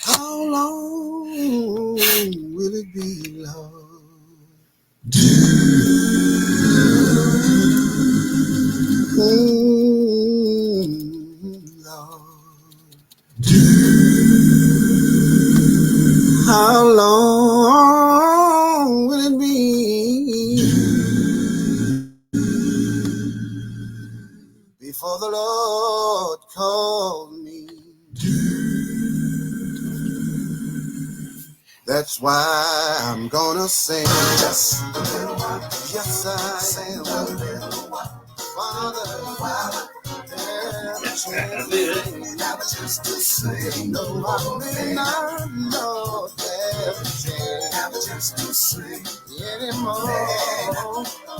How long will it be, Lord? Lord. How long will it be before the Lord calls me? That's why I'm gonna sing just a little while. Yes, I am. Father, have a chance to sing. No, I may not know there's a chance. Have a chance to sing anymore.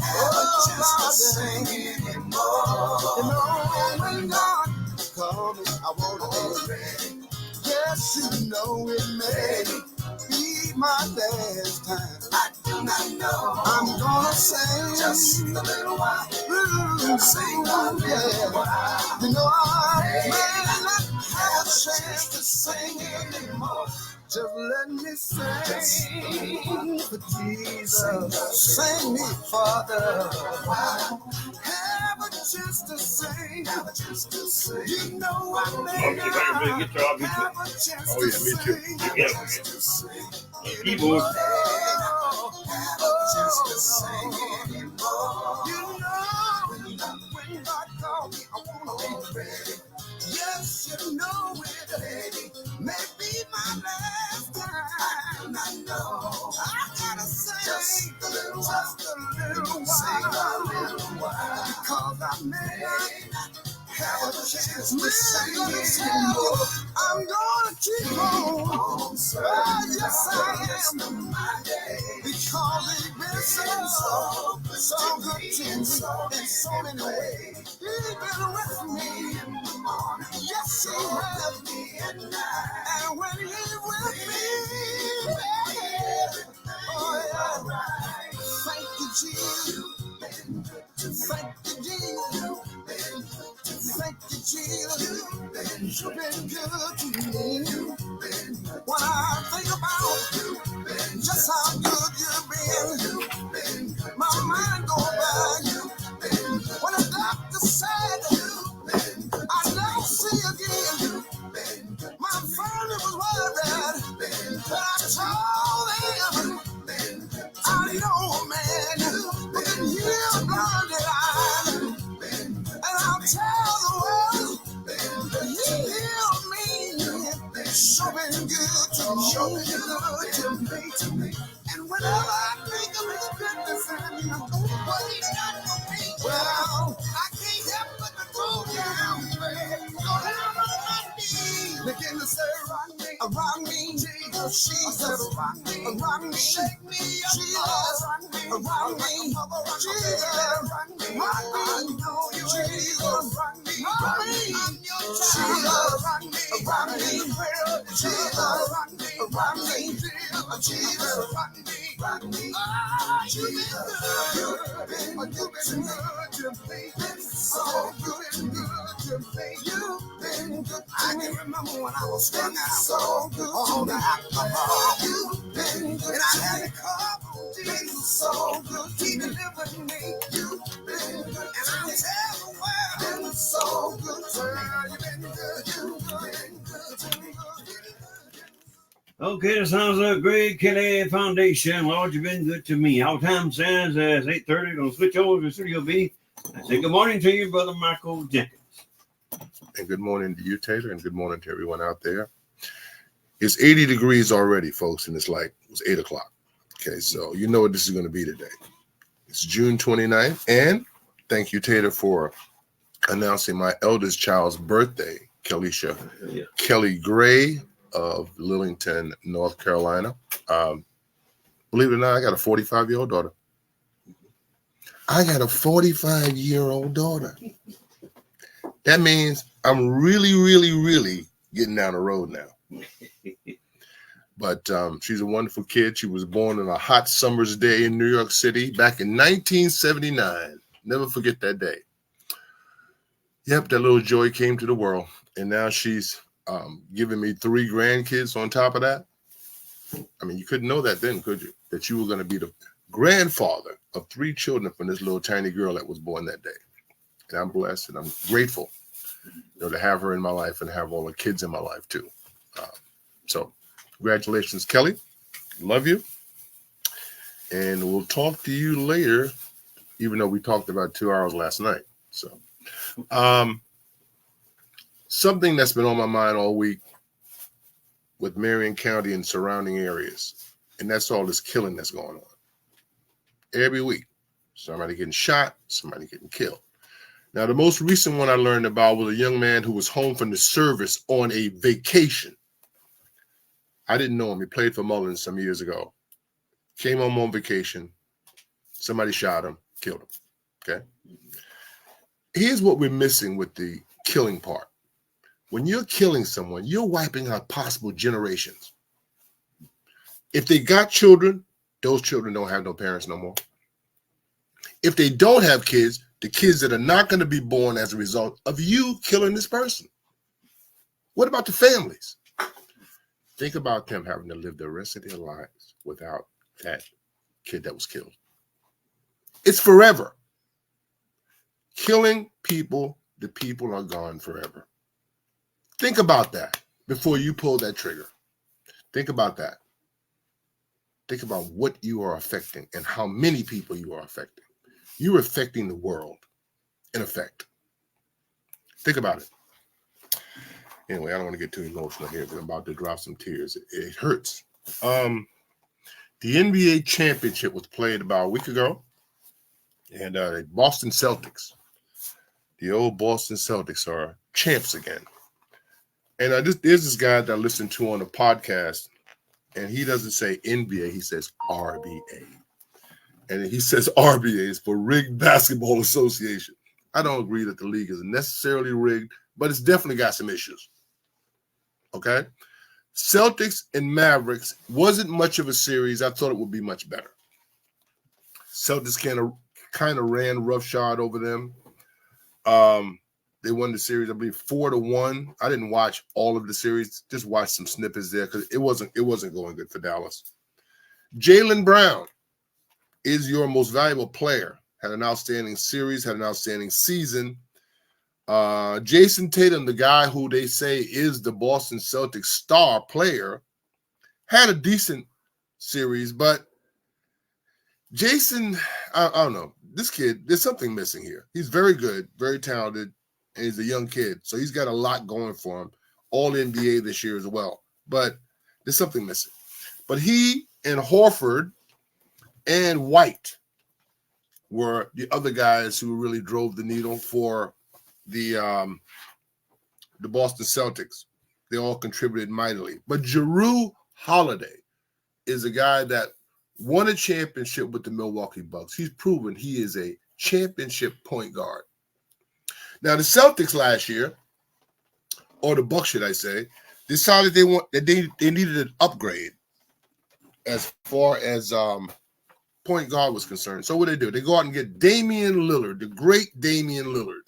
Have a chance to sing anymore. You know, when God calls me, I wanna be ready. Yes, you know it may be my last time. I do not know. I'm gonna sing just a little while. Sing one little while. You know I may not have a chance to sing anymore. Just let me sing for Jesus. Sing me, Father. Have a chance to sing. Have a chance to sing. You know I may not have a chance to sing. Keyboard. Have a chance to sing anymore. You know when God calls me, I wanna be ready. Yes, you know it, baby. Maybe my last time. I know. I gotta sing just a little while. Because I may not have a chance to sing anymore. I'm gonna keep on. Yes, I am. Because he's been so good to me in so many ways. He's been with me in the morning. Yes, he has me at night. And when he's with me, oh yeah. Thank you, Jesus. Thank you, Jesus. Thank you, Jesus. You've been good to me. When I think about just how good you've been, my mind goes by you. When the doctor said I never see again, my family was worried, but I told them I know a man who can heal blinded eyes, and I'll tell the world that he healed me. So been good to me. And whenever I think of his goodness and what he done for me, well, I can't help but to go down on my knees. Begin to say, around me, Jesus, around me, shake me up, Jesus, around me, Jesus, around me, Jesus, around me, I'm your child, around me, Jesus, around me, Jesus, around me. You've been good to me, so good to me. You've been good. I can remember when I was strung out so good on the alcohol. You've been good, and I had to come. Jesus, so good, he delivered me. You've been good, and I'll tell the world, been so good to me. You've been good, you've been good to me. Okay, that sounds like Greg Kelly Foundation. Lord, you've been good to me. Our time stands as 8:30. Gonna switch over to Studio B. I say good morning to you, Brother Michael Jenkins. And good morning to you, Taylor, and good morning to everyone out there. It's 80 degrees already, folks, and it's 8 o'clock. Okay, so you know what this is going to be today. It's June 29th, and thank you, Taylor, for announcing my eldest child's birthday, Kelly Gray of Lillington, North Carolina. Believe it or not, I got a 45-year-old daughter. I got a 45-year-old daughter. That means I'm really, really, really getting down the road now. But she's a wonderful kid. She was born on a hot summer's day in New York City back in 1979. Never forget that day. Yep, that little Joy came to the world, and now she's giving me 3 grandkids on top of that. I mean, you couldn't know that then, could you? That you were going to be the grandfather of 3 children from this little tiny girl that was born that day. And I'm blessed and I'm grateful, to have her in my life and have all the kids in my life too. So congratulations, Kelly. Love you. And we'll talk to you later, even though we talked about 2 hours last night. So something that's been on my mind all week with Marion County and surrounding areas, and that's all this killing that's going on. Every week, somebody getting shot, somebody getting killed. Now, the most recent one I learned about was a young man who was home from the service on a vacation. I didn't know him. He played for Mullins some years ago. Came home on vacation. Somebody shot him, killed him. Okay? Here's what we're missing with the killing part. When you're killing someone, you're wiping out possible generations. If they got children, those children don't have no parents no more. If they don't have kids, the kids that are not going to be born as a result of you killing this person. What about the families? Think about them having to live the rest of their lives without that kid that was killed. It's forever. Killing people, the people are gone forever. Think about that before you pull that trigger. Think about that. Think about what you are affecting and how many people you are affecting. You're affecting the world, in effect. Think about it. Anyway, I don't want to get too emotional here, but I'm about to drop some tears. It hurts. The NBA championship was played about a week ago, and the Boston Celtics, the old Boston Celtics, are champs again. And there's this guy that I listen to on a podcast, and he doesn't say NBA, he says RBA. And he says RBA is for Rigged Basketball Association. I don't agree that the league is necessarily rigged, but it's definitely got some issues. Okay? Celtics and Mavericks wasn't much of a series. I thought it would be much better. Celtics kind of ran roughshod over them. They won the series, I believe, 4-1. I didn't watch all of the series, just watched some snippets there because it wasn't going good for Dallas. Jaylen Brown is your most valuable player. Had an outstanding series, had an outstanding season. Jason Tatum, the guy who they say is the Boston Celtics star player, had a decent series, but Jason, I don't know. This kid, there's something missing here. He's very good, very talented, and he's a young kid. So he's got a lot going for him. All NBA this year as well. But there's something missing. But he and Horford and White were the other guys who really drove the needle for the Boston Celtics. They all contributed mightily. But Jrue Holiday is a guy that won a championship with the Milwaukee Bucks. He's proven he is a championship point guard. Now, the Celtics last year, or the Bucks, should I say, decided they needed an upgrade as far as point guard was concerned. So what they do? They go out and get Damian Lillard, the great Damian Lillard.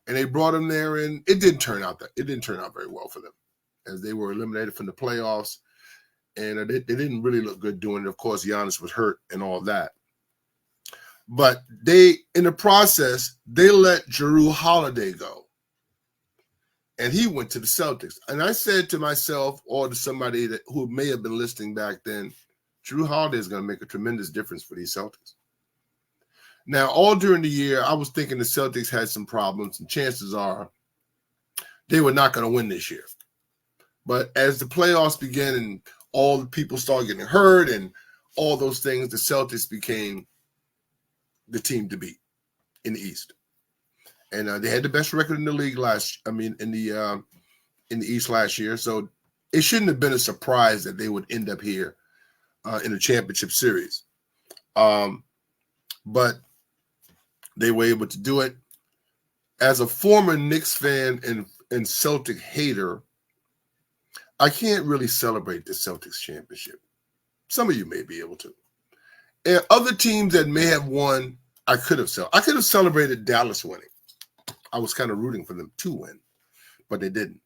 And they brought him there, and it didn't turn out very well for them, as they were eliminated from the playoffs, and they didn't really look good doing it. Of course, Giannis was hurt and all that. But in the process, they let Jrue Holiday go. And he went to the Celtics. And I said to myself, or to somebody who may have been listening back then, Jrue Holiday is going to make a tremendous difference for these Celtics. Now, all during the year, I was thinking the Celtics had some problems, and chances are they were not going to win this year. But as the playoffs began and all the people started getting hurt and all those things, the Celtics became the team to beat in the East. And they had the best record in the league in the East last year. So it shouldn't have been a surprise that they would end up here in a championship series. But they were able to do it. As a former Knicks fan and Celtic hater, I can't really celebrate the Celtics championship. Some of you may be able to. And other teams that may have won, I could have celebrated Dallas winning. I was kind of rooting for them to win, but they didn't.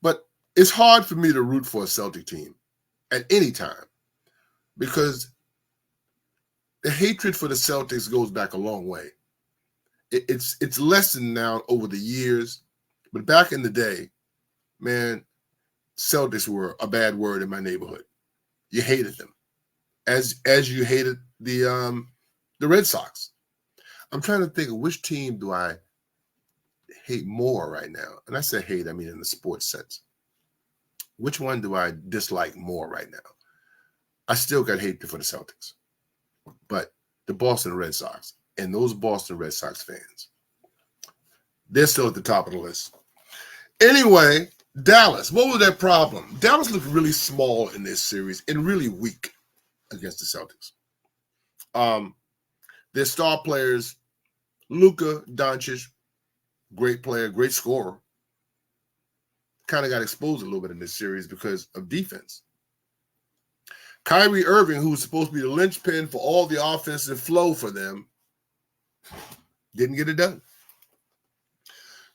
But it's hard for me to root for a Celtic team at any time because the hatred for the Celtics goes back a long way. It's lessened now over the years, but back in the day, man, Celtics were a bad word in my neighborhood. You hated them, as you hated the Red Sox. I'm trying to think of which team do I hate more right now, and I say hate, I mean in the sports sense. Which one do I dislike more right now? I still got hate for the Celtics, but the Boston Red Sox and those Boston Red Sox fans, they're still at the top of the list. Anyway, Dallas, what was their problem? Dallas looked really small in this series and really weak against the Celtics. Their star players, Luka Doncic, great player, great scorer, kind of got exposed a little bit in this series because of defense. Kyrie Irving, who's supposed to be the linchpin for all the offensive flow for them, didn't get it done.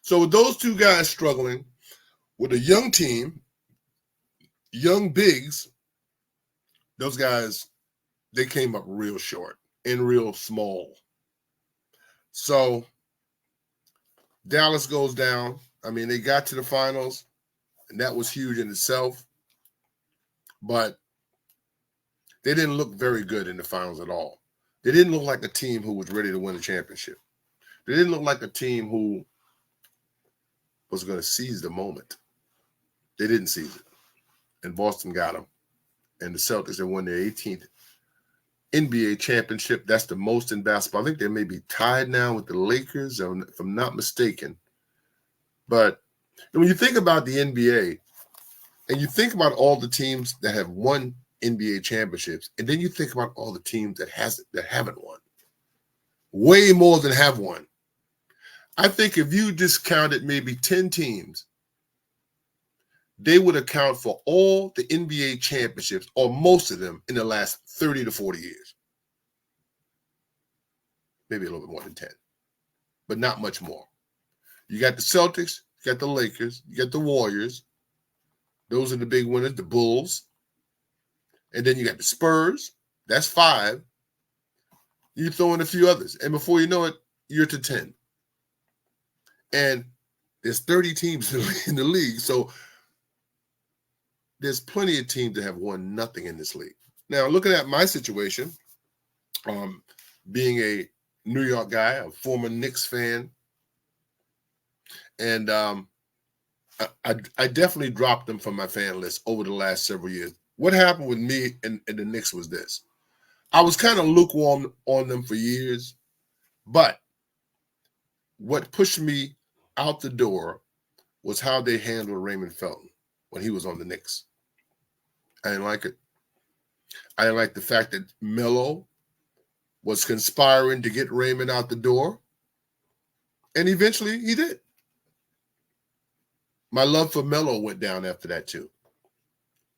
So with those two guys struggling, with a young team, young bigs, those guys, they came up real short and real small. So Dallas goes down. I mean, they got to the finals, and that was huge in itself. But they didn't look very good in the finals at all. They didn't look like a team who was ready to win a championship. They didn't look like a team who was going to seize the moment. They didn't seize it. And Boston got them. And the Celtics have won their 18th NBA championship. That's the most in basketball. I think they may be tied now with the Lakers, if I'm not mistaken. But when you think about the NBA, and you think about all the teams that have won NBA championships, and then you think about all the teams that haven't won, way more than have won. I think if you discounted maybe 10 teams, they would account for all the NBA championships, or most of them, in the last 30 to 40 years. Maybe a little bit more than 10, but not much more. You got the Celtics, you got the Lakers, you got the Warriors. Those are the big winners, the Bulls. And then you got the Spurs. That's 5. You throw in a few others. And before you know it, you're to 10. And there's 30 teams in the league. So there's plenty of teams that have won nothing in this league. Now, looking at my situation, being a New York guy, a former Knicks fan, and I definitely dropped them from my fan list over the last several years. What happened with me and the Knicks was this. I was kind of lukewarm on them for years, but what pushed me out the door was how they handled Raymond Felton when he was on the Knicks. I didn't like it. I didn't like the fact that Melo was conspiring to get Raymond out the door, and eventually he did. My love for Melo went down after that too.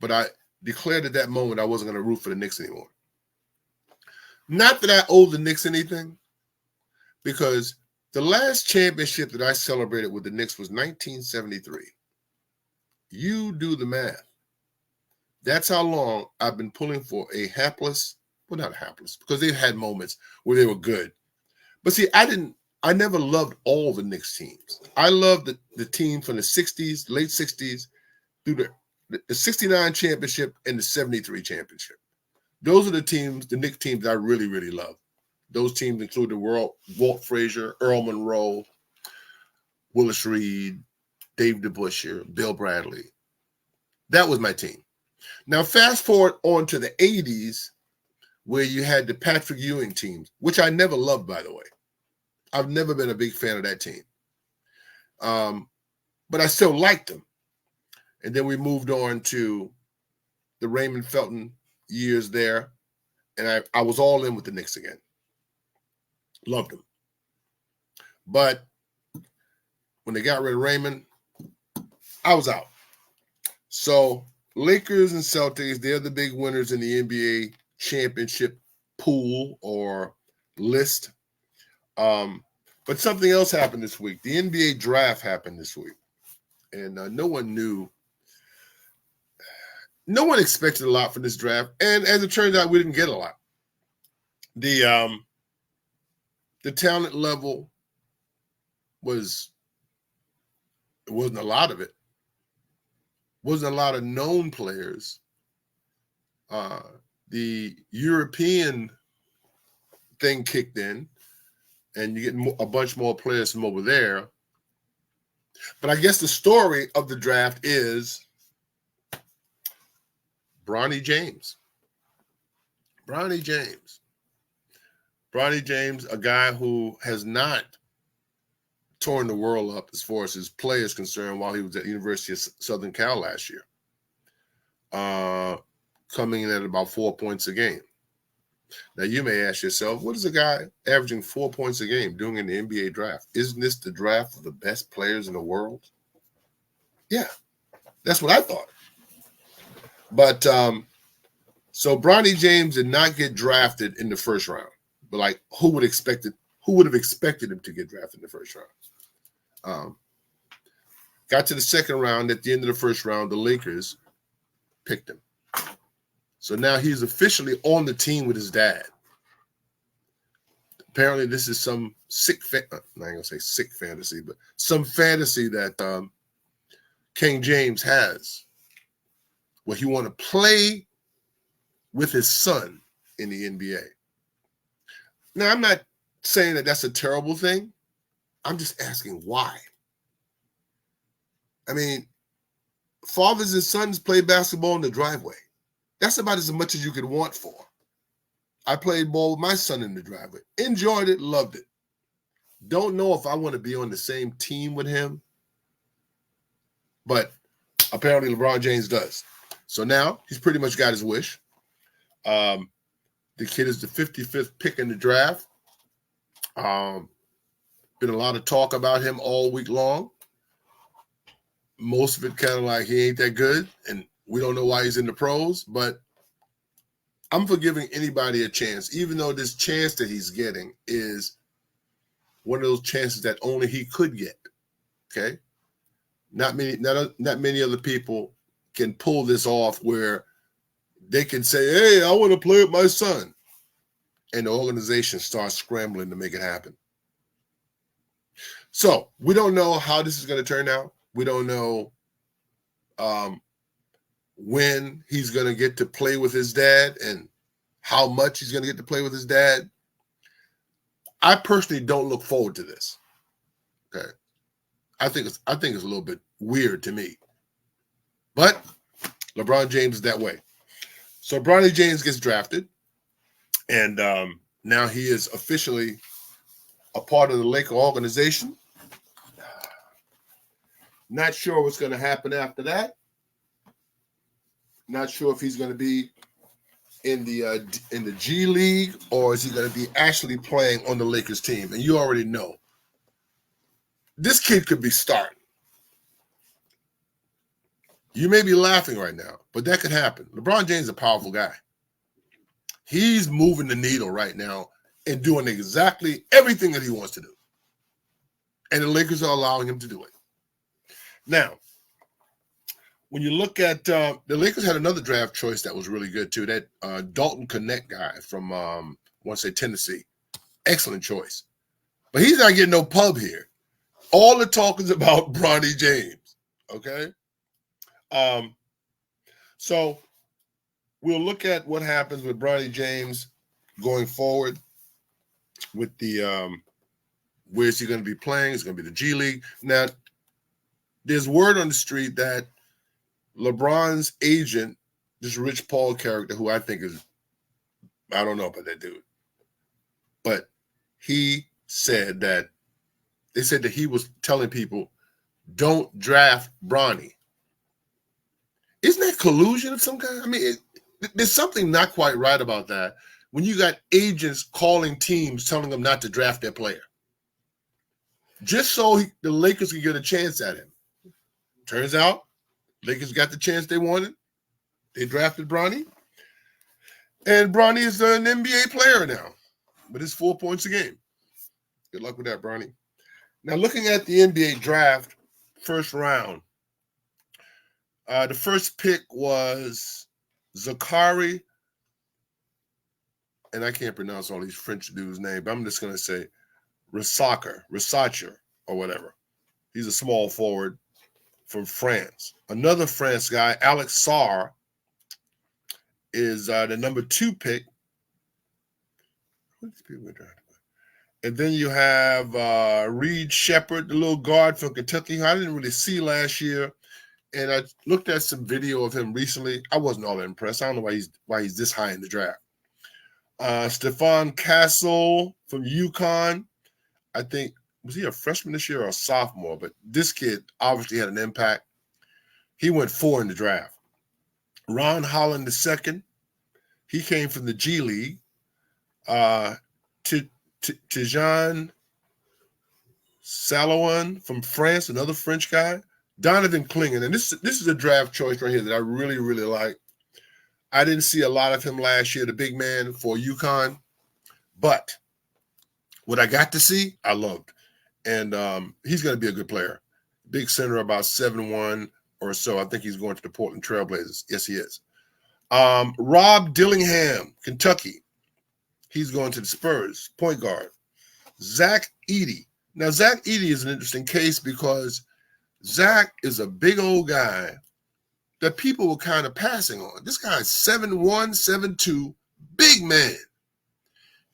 But I declared at that moment I wasn't going to root for the Knicks anymore. Not that I owe the Knicks anything, because the last championship that I celebrated with the Knicks was 1973. You do the math. That's how long I've been pulling for a hapless, well, not hapless, because they've had moments where they were good. But see, I never loved all the Knicks teams. I loved the team from the 60s, late 60s, through the 69 championship and the 73 championship. Those are the teams, the Knicks teams that I really, really love. Those teams include Walt Frazier, Earl Monroe, Willis Reed, Dave DeBusschere, Bill Bradley. That was my team. Now, fast forward on to the 80s, where you had the Patrick Ewing teams, which I never loved, by the way. I've never been a big fan of that team. But I still liked them. And then we moved on to the Raymond Felton years there. And I was all in with the Knicks again. Loved them. But when they got rid of Raymond, I was out. So Lakers and Celtics, they're the big winners in the NBA championship pool or list. But something else happened this week. The NBA draft happened this week. And no one knew. No one expected a lot from this draft. And as it turns out, we didn't get a lot. The talent level wasn't a lot of it. Wasn't a lot of known players. The European thing kicked in, and you get a bunch more players from over there. But I guess the story of the draft is Brony James. Brony James, a guy who has not torn the world up as far as his play is concerned while he was at University of Southern Cal last year. Coming in at about 4 points a game. Now, you may ask yourself, what is a guy averaging 4 points a game doing in the NBA draft? Isn't this the draft of the best players in the world? Yeah, that's what I thought. But so Brony James did not get drafted in the first round. But like, who would have expected him to get drafted in the first round? Got to the second round. At the end of the first round, the Lakers picked him. So now he's officially on the team with his dad. Apparently, this is some I ain't gonna say sick fantasy, but some fantasy that King James has, where he want to play with his son in the NBA. Now, I'm not saying that that's a terrible thing. I'm just asking why. I mean, fathers and sons play basketball in the driveway. That's about as much as you could want for. I played ball with my son in the driveway. Enjoyed it, loved it. Don't know if I want to be on the same team with him, but apparently LeBron James does. So now he's pretty much got his wish. The kid is the 55th pick in the draft. Been a lot of talk about him all week long. Most of it kind of like he ain't that good, and we don't know why he's in the pros, but I'm for giving anybody a chance, even though this chance that he's getting is one of those chances that only he could get. Okay? Not many other people can pull this off where they can say, hey, I want to play with my son. And the organization starts scrambling to make it happen. So we don't know how this is going to turn out. We don't know when he's going to get to play with his dad and how much he's going to get to play with his dad. I personally don't look forward to this. Okay. I think it's a little bit weird to me. But LeBron James is that way. So Brony James gets drafted, and now he is officially a part of the Laker organization. Not sure what's going to happen after that. Not sure if he's going to be in the G League or is he going to be actually playing on the Lakers team. And you already know this kid could be starting. You may be laughing right now, but that could happen. LeBron James is a powerful guy. He's moving the needle right now and doing exactly everything that he wants to do. And the Lakers are allowing him to do it. Now, when you look at the Lakers had another draft choice that was really good too. That Dalton Connect guy from I want to say Tennessee, excellent choice. But he's not getting no pub here. All the talk is about Brony James. Okay, so we'll look at what happens with Brony James going forward. With the where is he going to be playing? It's going to be the G League. Now, there's word on the street that LeBron's agent, this Rich Paul character, who I think is, I don't know about that dude, but he said that, they said that he was telling people, don't draft Brony. Isn't that collusion of some kind? I mean, there's something not quite right about that when you got agents calling teams telling them not to draft their player. Just so the Lakers can get a chance at him. Turns out, Lakers got the chance they wanted. They drafted Brony. And Brony is an NBA player now with his 4 points a game. Good luck with that, Brony. Now, looking at the NBA draft, first round, the first pick was Zakari, and I can't pronounce all these French dudes' names, but I'm just going to say Rissacher, or whatever. He's a small forward from France. Another France guy, Alex Sarr, is the number 2 pick. Who's people drafted? And then you have Reed Shepard, the little guard from Kentucky, who I didn't really see last year. And I looked at some video of him recently. I wasn't all that impressed. I don't know why he's this high in the draft. Stefan Castle from UConn. I think, was he a freshman this year or a sophomore? But this kid obviously had an impact. He went 4 in the draft. Ron Holland II. He came from the G League. Tijan Salouin from France, another French guy. Donovan Clingan. And this is a draft choice right here that I really, really like. I didn't see a lot of him last year, the big man for UConn. But what I got to see, I loved. And he's going to be a good player. Big center, about 7'1" or so. I think he's going to the Portland Trailblazers. Yes, he is. Rob Dillingham, Kentucky. He's going to the Spurs, point guard. Zach Edey. Now, Zach Edey is an interesting case because Zach is a big old guy that people were kind of passing on. This guy is 7'1", 7'2", big man.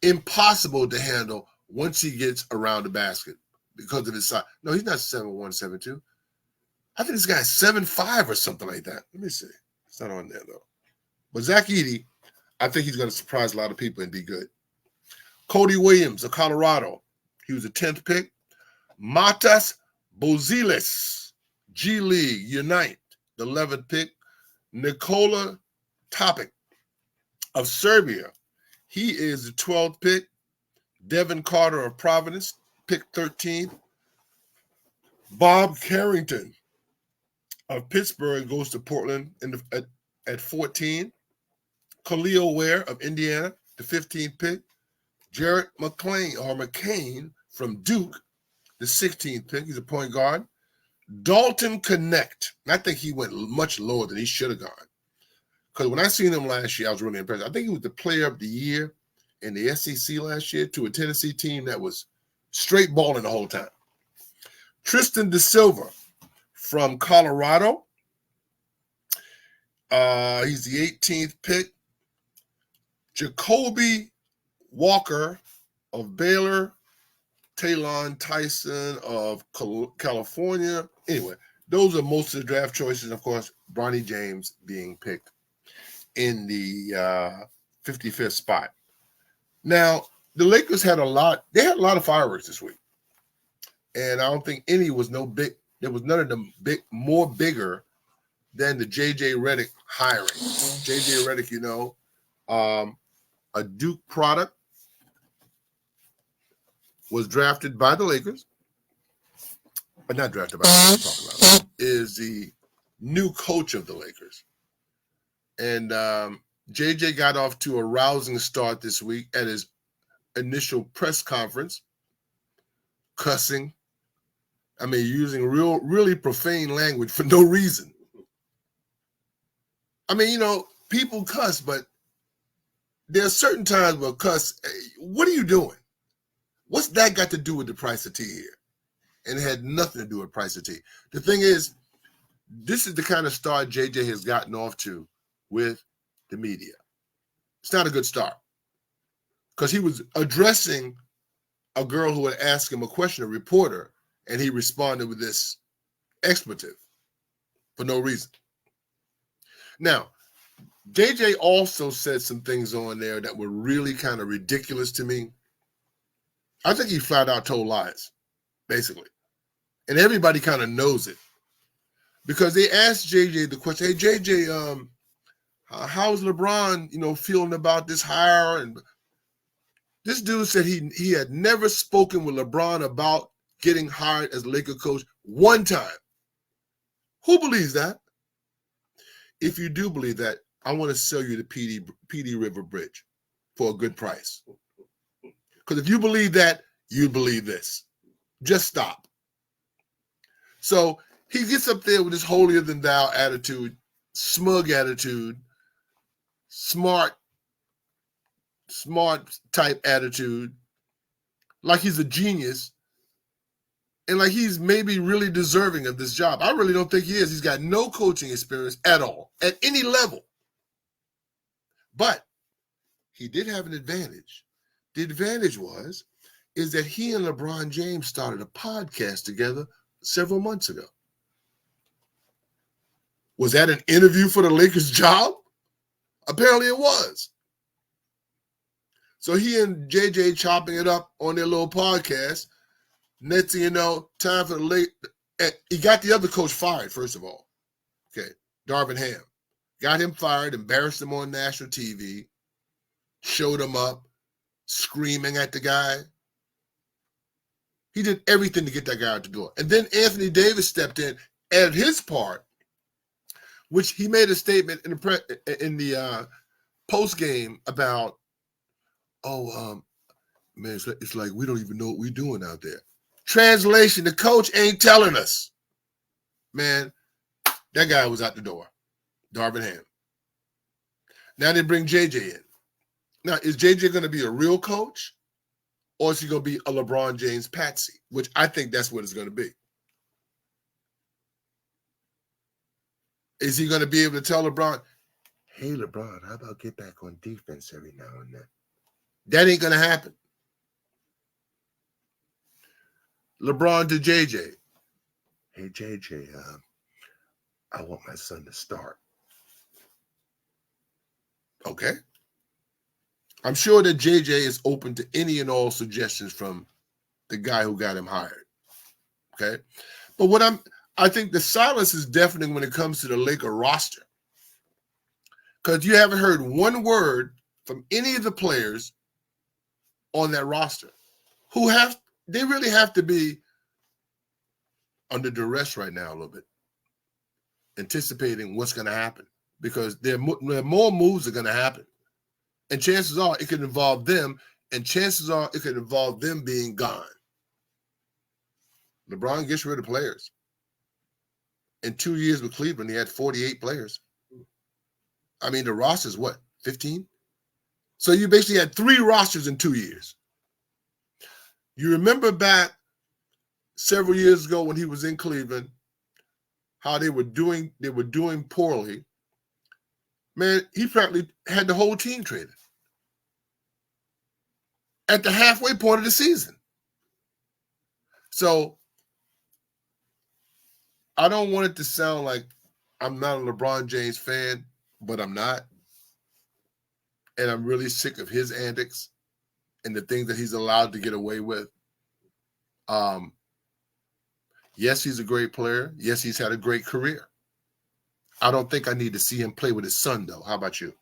Impossible to handle once he gets around the basket because of his size. No, he's not 7'1", 7'2". I think this guy's 7'5" or something like that. Let me see. It's not on there, though. But Zach Edey, I think he's going to surprise a lot of people and be good. Cody Williams of Colorado. He was a 10th pick. Matas Bozilis, G League, Unite, the 11th pick. Nikola Topic of Serbia. He is the 12th pick. Devin Carter of Providence, pick 13th. Bob Carrington of Pittsburgh goes to Portland at 14. Khalil Ware of Indiana, the 15th pick. Jarrett McCain from Duke, the 16th pick. He's a point guard. Dalton Connect. I think he went much lower than he should have gone. Because when I seen him last year, I was really impressed. I think he was the player of the year in the SEC last year to a Tennessee team that was straight balling the whole time. Tristan DeSilva from Colorado. He's the 18th pick. Jacoby Walker of Baylor. Talon Tyson of California. Anyway, those are most of the draft choices. Of course, Brony James being picked in the 55th spot. Now, the Lakers had a lot of fireworks this week. And I don't think any was there was none of them more bigger than the J.J. Redick hiring. J.J. Redick, a Duke product, was drafted by the Lakers, but not drafted by the Lakers, is the new coach of the Lakers. And JJ got off to a rousing start this week at his initial press conference, cussing. I mean, using really profane language for no reason. I mean, people cuss, but there are certain times where cuss, what are you doing? What's that got to do with the price of tea here? And it had nothing to do with price of tea. The thing is, this is the kind of start JJ has gotten off to with the media. It's not a good start because he was addressing a girl who had asked him a question, a reporter, and he responded with this expletive for no reason. Now, JJ also said some things on there that were really kind of ridiculous to me. I think he flat out told lies, basically. And everybody kind of knows it. Because they asked JJ the question, hey, JJ, how's LeBron, feeling about this hire? And this dude said he had never spoken with LeBron about getting hired as Laker coach one time. Who believes that? If you do believe that, I want to sell you the PD River Bridge for a good price. Because if you believe that, you'd believe this. Just stop. So he gets up there with this holier than thou attitude, smug attitude, smart type attitude, like he's a genius and like he's maybe really deserving of this job. I really don't think he is. He's got no coaching experience at all, at any level. But he did have an advantage. The advantage is that he and LeBron James started a podcast together several months ago. Was that an interview for the Lakers job? Apparently it was. So he and JJ chopping it up on their little podcast. Next thing you know, time for the late. He got the other coach fired, first of all. Okay, Darvin Ham. Got him fired, embarrassed him on national TV, showed him up, screaming at the guy. He did everything to get that guy out the door. And then Anthony Davis stepped in, added his part, which he made a statement in the post game about, man, it's like we don't even know what we're doing out there. Translation, the coach ain't telling us. Man, that guy was out the door. Darvin Ham. Now they bring JJ in. Now, is JJ going to be a real coach? Or is he going to be a LeBron James patsy? Which I think that's what it's going to be. Is he going to be able to tell LeBron, hey, LeBron, how about get back on defense every now and then? That ain't going to happen. LeBron to JJ. Hey, JJ, I want my son to start. Okay. I'm sure that JJ is open to any and all suggestions from the guy who got him hired. Okay. But I think the silence is deafening when it comes to the Laker roster. Because you haven't heard one word from any of the players on that roster they really have to be under duress right now a little bit, anticipating what's going to happen because there are more moves that are going to happen. And chances are it could involve them, and chances are it could involve them being gone. LeBron gets rid of players. In 2 years with Cleveland, he had 48 players. I mean, the roster's what, 15? So you basically had 3 rosters in 2 years. You remember back several years ago when he was in Cleveland, how they were doing poorly. Man, he practically had the whole team traded at the halfway point of the season. So I don't want it to sound like I'm not a LeBron James fan, but I'm not. And I'm really sick of his antics and the things that he's allowed to get away with. Yes, he's a great player. Yes, he's had a great career. I don't think I need to see him play with his son, though. How about you?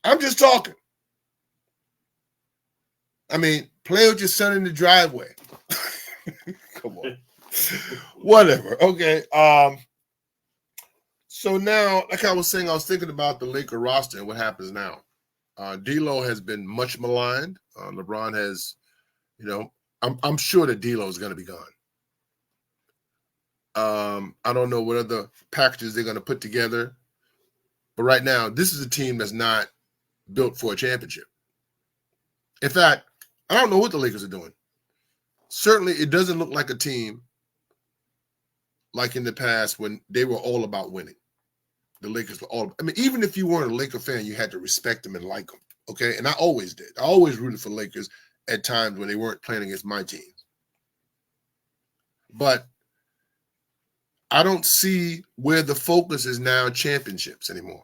I'm just talking. I mean, play with your son in the driveway. Come on. Whatever. Okay. So now, like I was saying, I was thinking about the Laker roster and what happens now. D'Lo has been much maligned. LeBron has, I'm sure that D'Lo is going to be gone. I don't know what other packages they're going to put together. But right now, this is a team that's not built for a championship. In fact, I don't know what the Lakers are doing. Certainly, it doesn't look like a team like in the past when they were all about winning. The Lakers were even if you weren't a Laker fan, you had to respect them and like them. Okay. And I always did. I always rooted for Lakers at times when they weren't playing against my team. But I don't see where the focus is now championships anymore.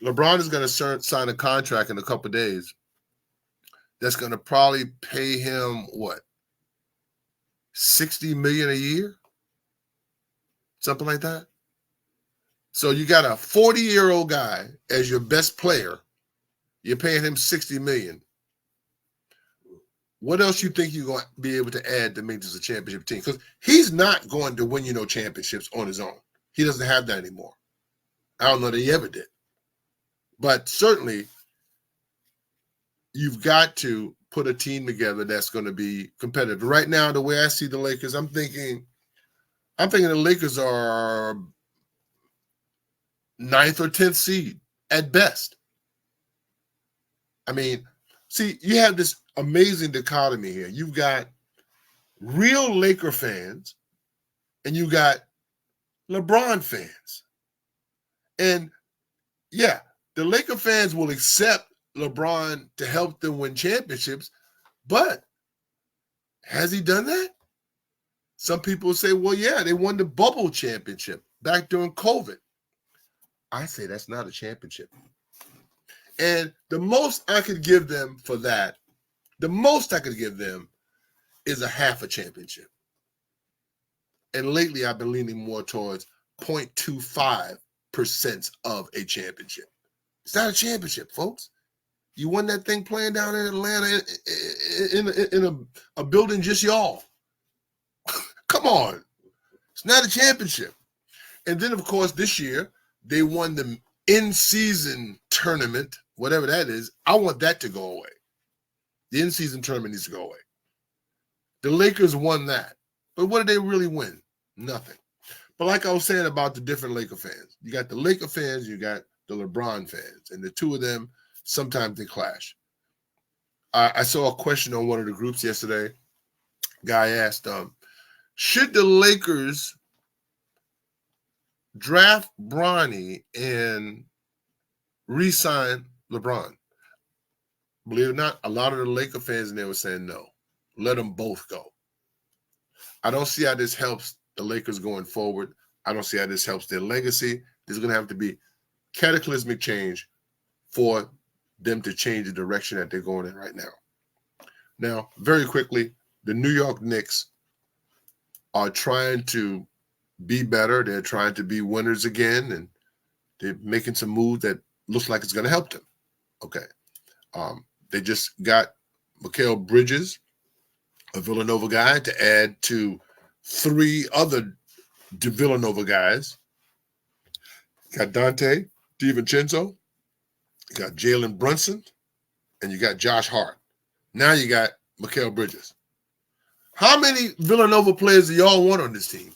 LeBron is going to sign a contract in a couple of days that's going to probably pay him, what, $60 million a year? Something like that. So you got a 40-year-old guy as your best player. You're paying him $60 million. What else you think you're going to be able to add to make this a championship team? Because he's not going to win, championships on his own. He doesn't have that anymore. I don't know that he ever did. But certainly, you've got to put a team together that's going to be competitive. Right now, the way I see the Lakers, I'm thinking the Lakers are 9th or 10th seed at best. I mean, see, you have this amazing dichotomy here. You've got real Laker fans and you got LeBron fans. And yeah, the Laker fans will accept LeBron to help them win championships, but has he done that? Some people say, well, yeah, they won the bubble championship back during COVID. I say that's not a championship. And the most I could give them for that, is a half a championship. And lately I've been leaning more towards 0.25% of a championship. It's not a championship, folks. You won that thing playing down in Atlanta in a building just y'all. Come on. It's not a championship. And then, of course, this year, they won the in-season tournament, whatever that is. I want that to go away. The in-season tournament needs to go away. The Lakers won that. But what did they really win? Nothing. But like I was saying about the different Laker fans, you got the Laker fans, you got the LeBron fans, and the two of them, sometimes they clash. I saw a question on one of the groups yesterday. Guy asked, should the Lakers draft Bronny and re-sign LeBron? Believe it or not, a lot of the Laker fans in there were saying no. Let them both go. I don't see how this helps the Lakers going forward. I don't see how this helps their legacy. There's going to have to be cataclysmic change for them to change the direction that they're going in right now. Now, very quickly, the New York Knicks are trying to be better. They're trying to be winners again, and they're making some moves that looks like it's going to help them. Okay. They just got Mikal Bridges, a Villanova guy, to add to 3 other Villanova guys. You got Dante DiVincenzo, you got Jalen Brunson, and you got Josh Hart. Now you got Mikal Bridges. How many Villanova players do y'all want on this team?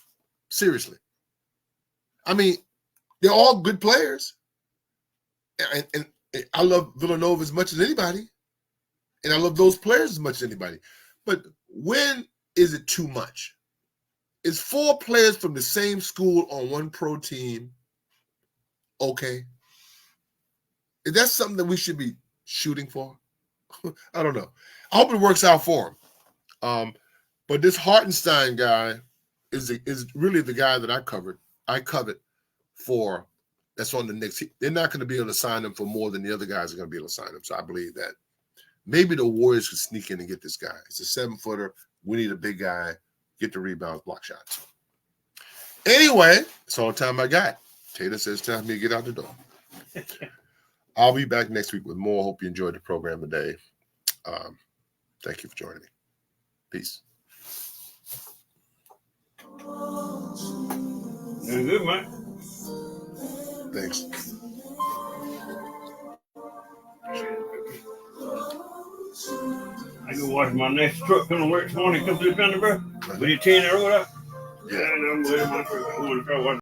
Seriously. I mean, they're all good players. And I love Villanova as much as anybody. And I love those players as much as anybody. But when is it too much? Is 4 players from the same school on one pro team okay? Is that something that we should be shooting for? I don't know. I hope it works out for him. But this Hartenstein guy is really the guy that I covet for that's on the Knicks. They're not going to be able to sign him for more than the other guys are going to be able to sign him. So I believe that maybe the Warriors could sneak in and get this guy. He's a 7-footer. We need a big guy. Get the rebounds, block shots. Anyway, that's all the time I got. Taylor says time for me to get out the door. I'll be back next week with more. Hope you enjoyed the program today. Thank you for joining me. Peace. Doing good, man. Thanks. I go wash my next truck coming to work this morning. Come through the bro. We did 10 the road up. Yeah. And I'm waiting my truck. I want to try watching.